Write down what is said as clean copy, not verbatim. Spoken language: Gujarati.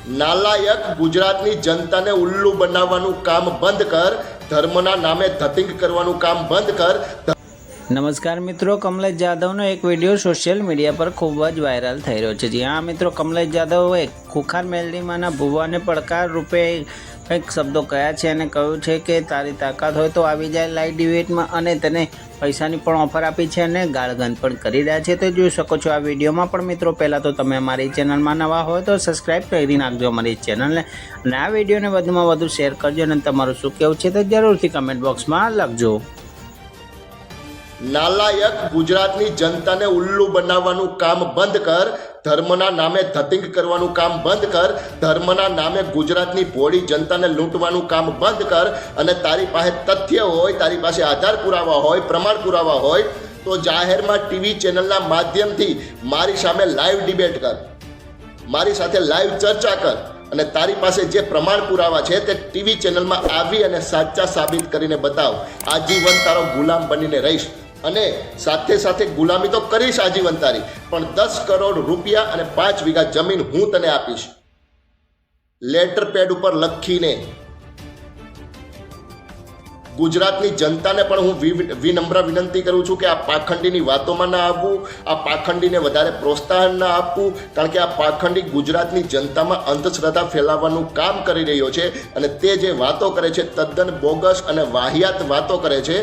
નાલાયક ગુજરાતની જનતાને ઉલ્લુ બનાવવાનું કામ બંધ કર, ધર્મના નામે ધતિંગ કરવાનું કામ બંધ કર। નમસ્કાર મિત્રો, કમલેશ જાદવનો એક વિડીયો સોશિયલ મીડિયા પર ખૂબ જ વાયરલ થઈ રહ્યો છે। જી હા મિત્રો, કમલેશ જાદવે ખુખાર મેલડીમાંના ભુવાને પડકાર રૂપે કંઈક શબ્દો કહ્યા છે અને કહ્યું છે કે તારી તાકાત હોય તો આવી જાય લાઈવ ડિબેટમાં, અને તેને પૈસાની પણ ઓફર આપી છે અને ગાળગંધ પણ કરી રહ્યા છે। તો જોઈ શકો છો આ વિડીયોમાં। પણ મિત્રો, પહેલાં તો તમે અમારી ચેનલમાં નવા હોય તો સબસ્ક્રાઈબ કરી નાખજો અમારી ચેનલને, અને આ વિડીયોને વધુમાં વધુ શેર કરજો, અને તમારું શું કહેવું છે તો જરૂરથી કમેન્ટ બોક્સમાં લખજો। નાલાયક ગુજરાતની જનતાને ઉલ્લુ બનાવવાનું કામ બંધ કર, ધર્મના નામે ધતિંગ કરવાનું કામ બંધ કર, ધર્મના નામે ગુજરાતની ભોળી જનતાને લૂંટવાનું કામ બંધ કર। અને તારી પાસે તથ્ય હોય, તારી પાસે આધાર પુરાવા હોય, પ્રમાણ પુરાવા હોય તો જાહેરમાં ટીવી ચેનલના માધ્યમથી મારી સામે લાઈવ ડિબેટ કર, મારી સાથે લાઈવ ચર્ચા કર, અને તારી પાસે જે પ્રમાણ પુરાવા છે તે ટીવી ચેનલમાં આવી અને સાચા સાબિત કરીને બતાવ। આજીવન તારો ગુલામ બનીને રહીશ, અને સાથે સાથે ગુલામી તો કરીશ આજીવન તારી, પણ 10 કરોડ રૂપિયા અને 5 વીઘા જમીન હું તને આપીશ, લેટર પેડ ઉપર લખીને। ગુજરાતની જનતાને પણ હું વિનમ્ર વિનંતી કરું છું કે આ પાખંડીની વાતોમાં ના આવવું, આ પાખંડીને વધારે પ્રોત્સાહન ના આપવું, કારણ કે આ પાખંડી ગુજરાતની જનતામાં અંધશ્રદ્ધા ફેલાવવાનું કામ કરી રહ્યો છે, અને તે જે વાતો કરે છે તદ્દન બોગસ અને વાહિયાત વાતો કરે છે।